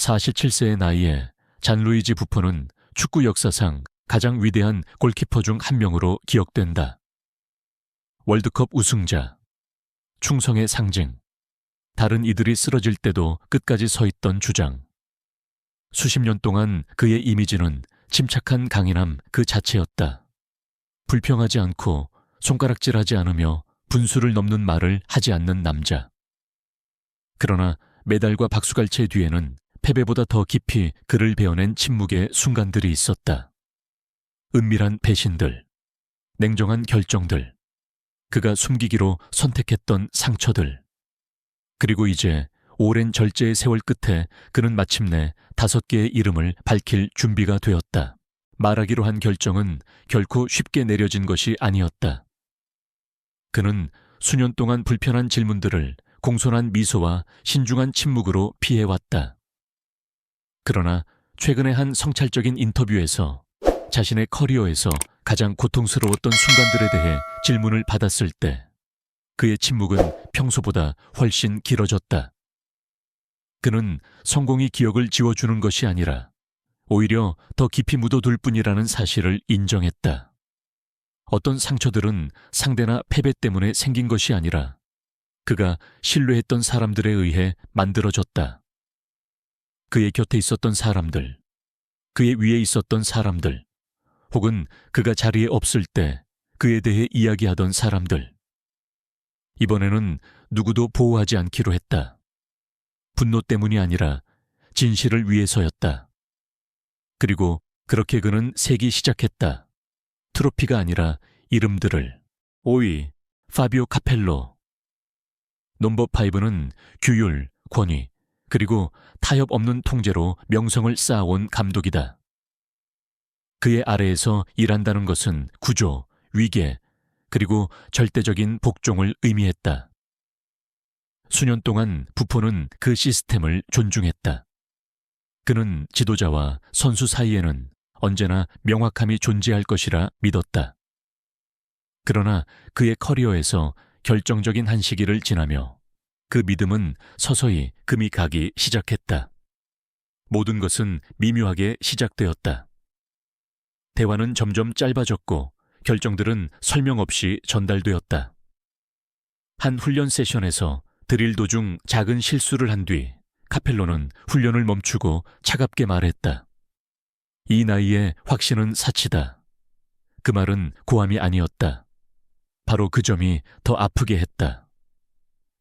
47세의 나이에 잔루이지 부포는 축구 역사상 가장 위대한 골키퍼 중 한 명으로 기억된다. 월드컵 우승자, 충성의 상징, 다른 이들이 쓰러질 때도 끝까지 서 있던 주장. 수십 년 동안 그의 이미지는 침착한 강인함 그 자체였다. 불평하지 않고 손가락질하지 않으며 분수를 넘는 말을 하지 않는 남자. 그러나 메달과 박수갈채 뒤에는 패배보다 더 깊이 그를 베어낸 침묵의 순간들이 있었다. 은밀한 배신들, 냉정한 결정들, 그가 숨기기로 선택했던 상처들. 그리고 이제 오랜 절제의 세월 끝에 그는 마침내 5개의 이름을 밝힐 준비가 되었다. 말하기로 한 결정은 결코 쉽게 내려진 것이 아니었다. 그는 수년 동안 불편한 질문들을 공손한 미소와 신중한 침묵으로 피해왔다. 그러나 최근의 한 성찰적인 인터뷰에서 자신의 커리어에서 가장 고통스러웠던 순간들에 대해 질문을 받았을 때 그의 침묵은 평소보다 훨씬 길어졌다. 그는 성공이 기억을 지워주는 것이 아니라 오히려 더 깊이 묻어둘 뿐이라는 사실을 인정했다. 어떤 상처들은 상대나 패배 때문에 생긴 것이 아니라 그가 신뢰했던 사람들에 의해 만들어졌다. 그의 곁에 있었던 사람들, 그의 위에 있었던 사람들, 혹은 그가 자리에 없을 때 그에 대해 이야기하던 사람들. 이번에는 누구도 보호하지 않기로 했다. 분노 때문이 아니라 진실을 위해서였다. 그리고 그렇게 그는 세기 시작했다. 트로피가 아니라 이름들을. 5위, 파비오 카펠로. 넘버 5는 규율, 권위, 그리고 타협 없는 통제로 명성을 쌓아온 감독이다. 그의 아래에서 일한다는 것은 구조, 위계, 그리고 절대적인 복종을 의미했다. 수년 동안 부포는 그 시스템을 존중했다. 그는 지도자와 선수 사이에는 언제나 명확함이 존재할 것이라 믿었다. 그러나 그의 커리어에서 결정적인 한 시기를 지나며 그 믿음은 서서히 금이 가기 시작했다. 모든 것은 미묘하게 시작되었다. 대화는 점점 짧아졌고 결정들은 설명 없이 전달되었다. 한 훈련 세션에서 드릴 도중 작은 실수를 한 뒤 카펠로는 훈련을 멈추고 차갑게 말했다. 이 나이에 확신은 사치다. 그 말은 고함이 아니었다. 바로 그 점이 더 아프게 했다.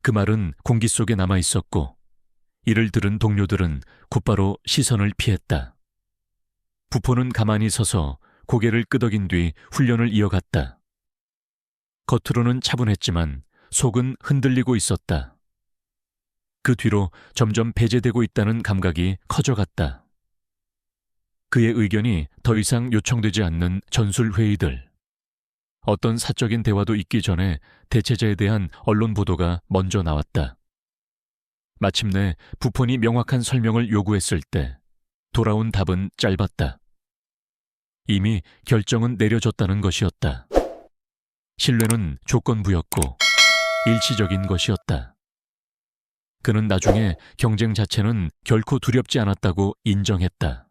그 말은 공기 속에 남아 있었고 이를 들은 동료들은 곧바로 시선을 피했다. 부포는 가만히 서서 고개를 끄덕인 뒤 훈련을 이어갔다. 겉으로는 차분했지만 속은 흔들리고 있었다. 그 뒤로 점점 배제되고 있다는 감각이 커져갔다. 그의 의견이 더 이상 요청되지 않는 전술 회의들. 어떤 사적인 대화도 있기 전에 대체자에 대한 언론 보도가 먼저 나왔다. 마침내 부폰이 명확한 설명을 요구했을 때 돌아온 답은 짧았다. 이미 결정은 내려졌다는 것이었다. 신뢰는 조건부였고 일시적인 것이었다. 그는 나중에 경쟁 자체는 결코 두렵지 않았다고 인정했다.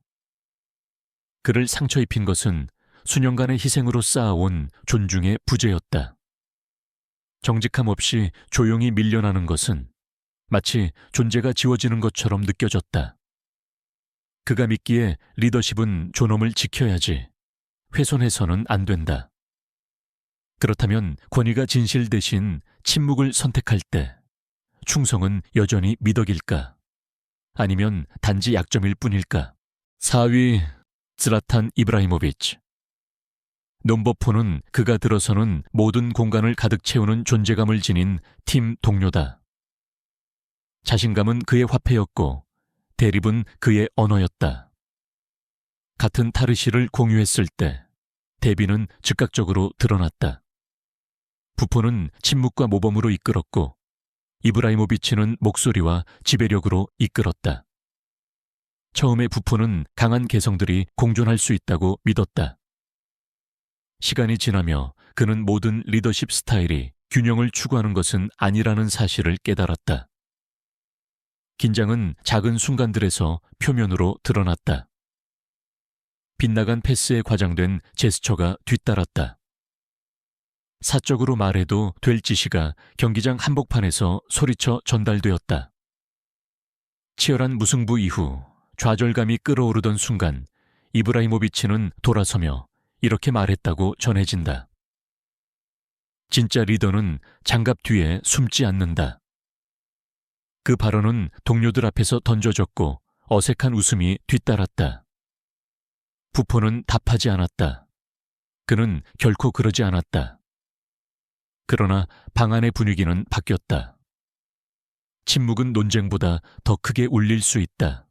그를 상처 입힌 것은 수년간의 희생으로 쌓아온 존중의 부재였다. 정직함 없이 조용히 밀려나는 것은 마치 존재가 지워지는 것처럼 느껴졌다. 그가 믿기에 리더십은 존엄을 지켜야지 훼손해서는 안 된다. 그렇다면 권위가 진실 대신 침묵을 선택할 때 충성은 여전히 미덕일까? 아니면 단지 약점일 뿐일까? 4위 zlatan 이브라히모비치. 넘버 4는 그가 들어서는 모든 공간을 가득 채우는 존재감을 지닌 팀 동료다. 자신감은 그의 화폐였고 대립은 그의 언어였다. 같은 타르시를 공유했을 때 대비는 즉각적으로 드러났다. 부포는 침묵과 모범으로 이끌었고 이브라히모비치는 목소리와 지배력으로 이끌었다. 처음에 부포는 강한 개성들이 공존할 수 있다고 믿었다. 시간이 지나며 그는 모든 리더십 스타일이 균형을 추구하는 것은 아니라는 사실을 깨달았다. 긴장은 작은 순간들에서 표면으로 드러났다. 빗나간 패스에 과장된 제스처가 뒤따랐다. 사적으로 말해도 될 지시가 경기장 한복판에서 소리쳐 전달되었다. 치열한 무승부 이후 좌절감이 끓어오르던 순간 이브라히모비치는 돌아서며 이렇게 말했다고 전해진다. 진짜 리더는 장갑 뒤에 숨지 않는다. 그 발언은 동료들 앞에서 던져졌고 어색한 웃음이 뒤따랐다. 부포는 답하지 않았다. 그는 결코 그러지 않았다. 그러나 방 안의 분위기는 바뀌었다. 침묵은 논쟁보다 더 크게 울릴 수 있다.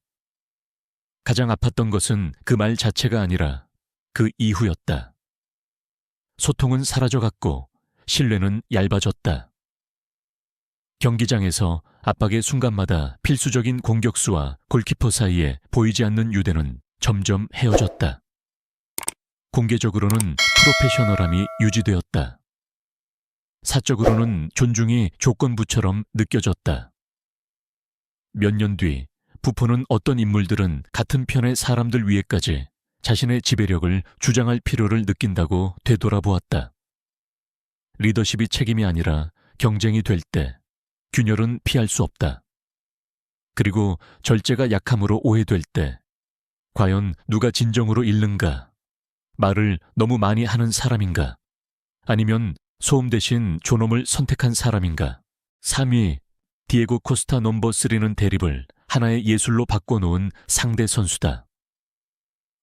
가장 아팠던 것은 그 말 자체가 아니라 그 이후였다. 소통은 사라져갔고 신뢰는 얇아졌다. 경기장에서 압박의 순간마다 필수적인 공격수와 골키퍼 사이에 보이지 않는 유대는 점점 헤어졌다. 공개적으로는 프로페셔널함이 유지되었다. 사적으로는 존중이 조건부처럼 느껴졌다. 몇 년 뒤 부포는 어떤 인물들은 같은 편의 사람들 위에까지 자신의 지배력을 주장할 필요를 느낀다고 되돌아보았다. 리더십이 책임이 아니라 경쟁이 될 때 균열은 피할 수 없다. 그리고 절제가 약함으로 오해될 때 과연 누가 진정으로 잃는가? 말을 너무 많이 하는 사람인가? 아니면 소음 대신 존엄을 선택한 사람인가? 3위 디에고 코스타 넘버 3는 대립을 하나의 예술로 바꿔놓은 상대 선수다.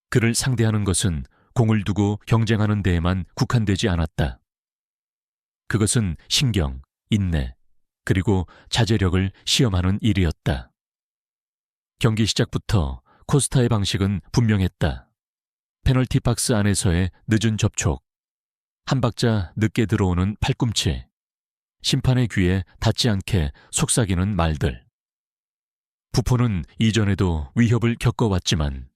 그를 상대하는 것은 공을 두고 경쟁하는 데에만 국한되지 않았다. 그것은 신경, 인내, 그리고 자제력을 시험하는 일이었다. 경기 시작부터 코스타의 방식은 분명했다. 페널티 박스 안에서의 늦은 접촉, 한 박자 늦게 들어오는 팔꿈치, 심판의 귀에 닿지 않게 속삭이는 말들. 부포는 이전에도 위협을 겪어왔지만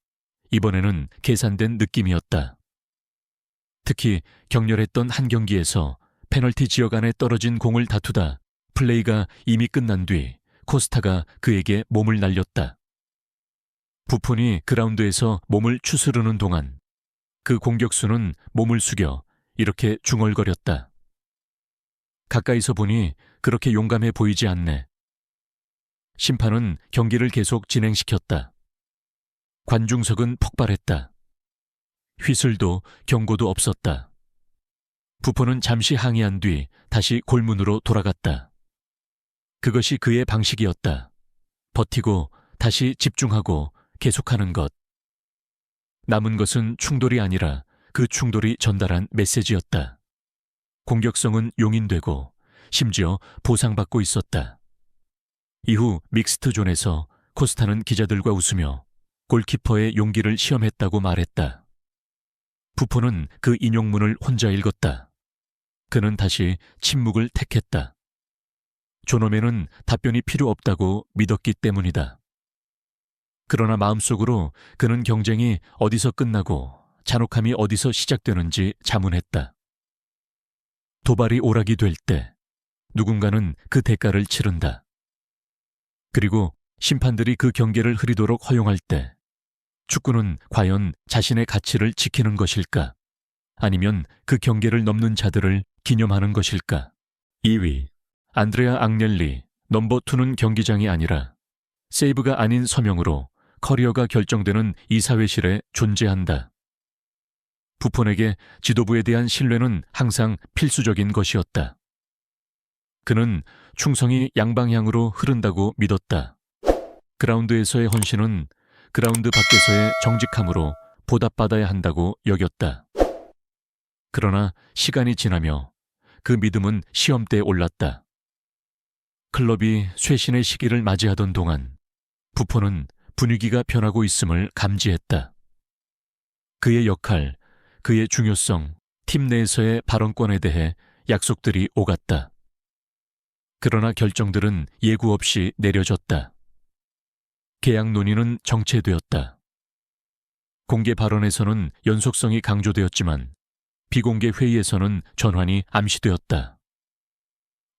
이번에는 계산된 느낌이었다. 특히 격렬했던 한 경기에서 페널티 지역 안에 떨어진 공을 다투다 플레이가 이미 끝난 뒤 코스타가 그에게 몸을 날렸다. 부폰이 그라운드에서 몸을 추스르는 동안 그 공격수는 몸을 숙여 이렇게 중얼거렸다. 가까이서 보니 그렇게 용감해 보이지 않네. 심판은 경기를 계속 진행시켰다. 관중석은 폭발했다. 휘슬도 경고도 없었다. 부포는 잠시 항의한 뒤 다시 골문으로 돌아갔다. 그것이 그의 방식이었다. 버티고 다시 집중하고 계속하는 것. 남은 것은 충돌이 아니라 그 충돌이 전달한 메시지였다. 공격성은 용인되고 심지어 보상받고 있었다. 이후 믹스트 존에서 코스타는 기자들과 웃으며 골키퍼의 용기를 시험했다고 말했다. 부포는 그 인용문을 혼자 읽었다. 그는 다시 침묵을 택했다. 존엄에는 답변이 필요 없다고 믿었기 때문이다. 그러나 마음속으로 그는 경쟁이 어디서 끝나고 잔혹함이 어디서 시작되는지 자문했다. 도발이 오락이 될 때 누군가는 그 대가를 치른다. 그리고 심판들이 그 경계를 흐리도록 허용할 때 축구는 과연 자신의 가치를 지키는 것일까? 아니면 그 경계를 넘는 자들을 기념하는 것일까? 2위, 안드레아 앙넬리, 넘버 2는 경기장이 아니라 세이브가 아닌 서명으로 커리어가 결정되는 이사회실에 존재한다. 부폰에게 지도부에 대한 신뢰는 항상 필수적인 것이었다. 그는 충성이 양방향으로 흐른다고 믿었다. 그라운드에서의 헌신은 그라운드 밖에서의 정직함으로 보답받아야 한다고 여겼다. 그러나 시간이 지나며 그 믿음은 시험대에 올랐다. 클럽이 쇄신의 시기를 맞이하던 동안 부폰은 분위기가 변하고 있음을 감지했다. 그의 역할, 그의 중요성, 팀 내에서의 발언권에 대해 약속들이 오갔다. 그러나 결정들은 예고 없이 내려졌다. 계약 논의는 정체되었다. 공개 발언에서는 연속성이 강조되었지만 비공개 회의에서는 전환이 암시되었다.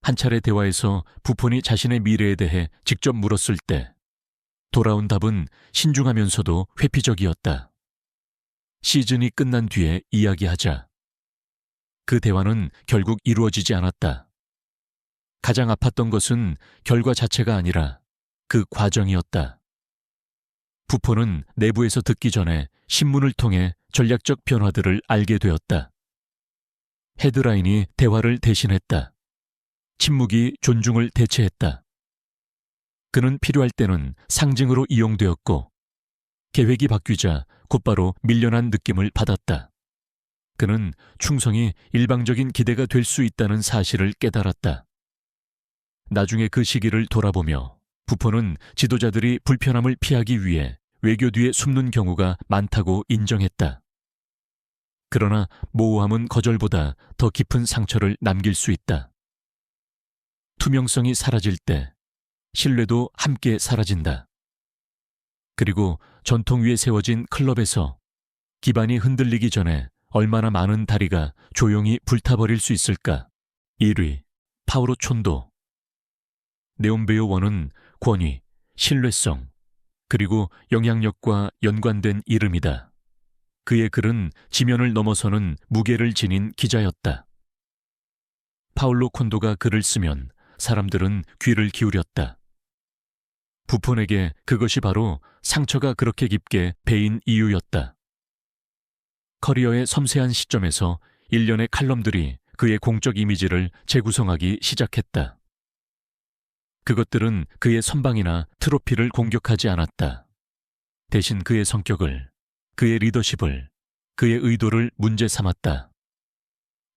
한 차례 대화에서 부폰이 자신의 미래에 대해 직접 물었을 때 돌아온 답은 신중하면서도 회피적이었다. 시즌이 끝난 뒤에 이야기하자. 그 대화는 결국 이루어지지 않았다. 가장 아팠던 것은 결과 자체가 아니라 그 과정이었다. 부포는 내부에서 듣기 전에 신문을 통해 전략적 변화들을 알게 되었다. 헤드라인이 대화를 대신했다. 침묵이 존중을 대체했다. 그는 필요할 때는 상징으로 이용되었고 계획이 바뀌자 곧바로 밀려난 느낌을 받았다. 그는 충성이 일방적인 기대가 될 수 있다는 사실을 깨달았다. 나중에 그 시기를 돌아보며 부포는 지도자들이 불편함을 피하기 위해 외교 뒤에 숨는 경우가 많다고 인정했다. 그러나 모호함은 거절보다 더 깊은 상처를 남길 수 있다. 투명성이 사라질 때 신뢰도 함께 사라진다. 그리고 전통 위에 세워진 클럽에서 기반이 흔들리기 전에 얼마나 많은 다리가 조용히 불타버릴 수 있을까? 1위, 파우로 촌도. 네온베요 1은 권위, 신뢰성, 그리고 영향력과 연관된 이름이다. 그의 글은 지면을 넘어서는 무게를 지닌 기자였다. 파울로 콘도가 글을 쓰면 사람들은 귀를 기울였다. 부폰에게 그것이 바로 상처가 그렇게 깊게 배인 이유였다. 커리어의 섬세한 시점에서 일련의 칼럼들이 그의 공적 이미지를 재구성하기 시작했다. 그것들은 그의 선방이나 트로피를 공격하지 않았다. 대신 그의 성격을, 그의 리더십을, 그의 의도를 문제 삼았다.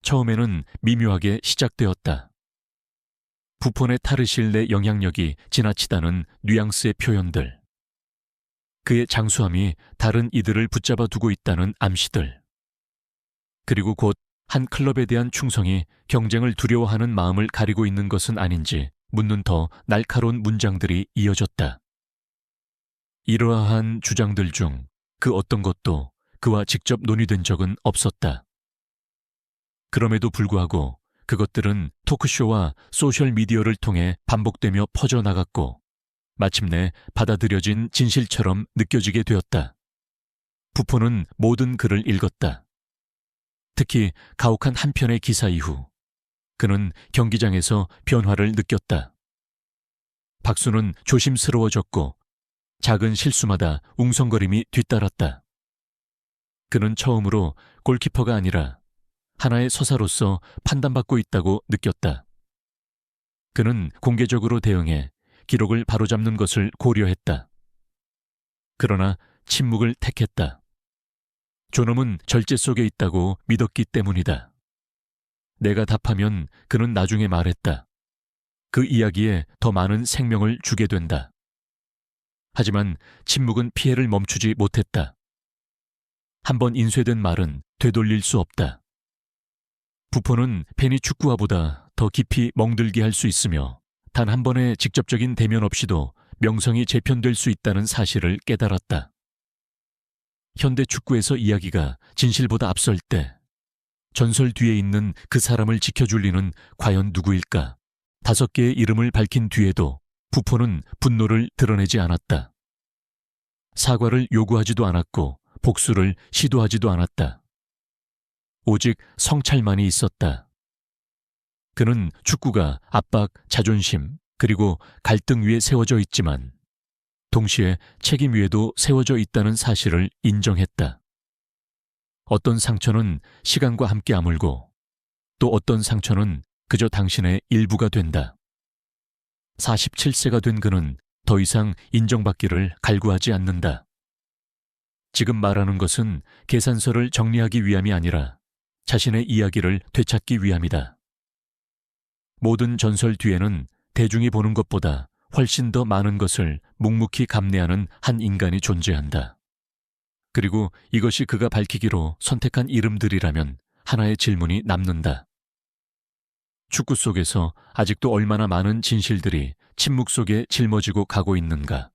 처음에는 미묘하게 시작되었다. 부폰의 타르실 내 영향력이 지나치다는 뉘앙스의 표현들. 그의 장수함이 다른 이들을 붙잡아 두고 있다는 암시들. 그리고 곧 한 클럽에 대한 충성이 경쟁을 두려워하는 마음을 가리고 있는 것은 아닌지 묻는 더 날카로운 문장들이 이어졌다. 이러한 주장들 중 그 어떤 것도 그와 직접 논의된 적은 없었다. 그럼에도 불구하고 그것들은 토크쇼와 소셜미디어를 통해 반복되며 퍼져나갔고 마침내 받아들여진 진실처럼 느껴지게 되었다. 부포는 모든 글을 읽었다. 특히 가혹한 한 편의 기사 이후 그는 경기장에서 변화를 느꼈다. 박수는 조심스러워졌고 작은 실수마다 웅성거림이 뒤따랐다. 그는 처음으로 골키퍼가 아니라 하나의 서사로서 판단받고 있다고 느꼈다. 그는 공개적으로 대응해 기록을 바로잡는 것을 고려했다. 그러나 침묵을 택했다. 존엄은 절제 속에 있다고 믿었기 때문이다. 내가 답하면 그는 나중에 말했다. 그 이야기에 더 많은 생명을 주게 된다. 하지만 침묵은 피해를 멈추지 못했다. 한번 인쇄된 말은 되돌릴 수 없다. 부포는 팬이 축구화보다 더 깊이 멍들게 할 수 있으며 단 한 번의 직접적인 대면 없이도 명성이 재편될 수 있다는 사실을 깨달았다. 현대 축구에서 이야기가 진실보다 앞설 때 전설 뒤에 있는 그 사람을 지켜줄 이는 과연 누구일까? 5개의 이름을 밝힌 뒤에도 부포는 분노를 드러내지 않았다. 사과를 요구하지도 않았고 복수를 시도하지도 않았다. 오직 성찰만이 있었다. 그는 축구가 압박, 자존심, 그리고 갈등 위에 세워져 있지만 동시에 책임 위에도 세워져 있다는 사실을 인정했다. 어떤 상처는 시간과 함께 아물고 또 어떤 상처는 그저 당신의 일부가 된다. 47세가 된 그는 더 이상 인정받기를 갈구하지 않는다. 지금 말하는 것은 계산서를 정리하기 위함이 아니라 자신의 이야기를 되찾기 위함이다. 모든 전설 뒤에는 대중이 보는 것보다 훨씬 더 많은 것을 묵묵히 감내하는 한 인간이 존재한다. 그리고 이것이 그가 밝히기로 선택한 이름들이라면 하나의 질문이 남는다. 축구 속에서 아직도 얼마나 많은 진실들이 침묵 속에 짊어지고 가고 있는가?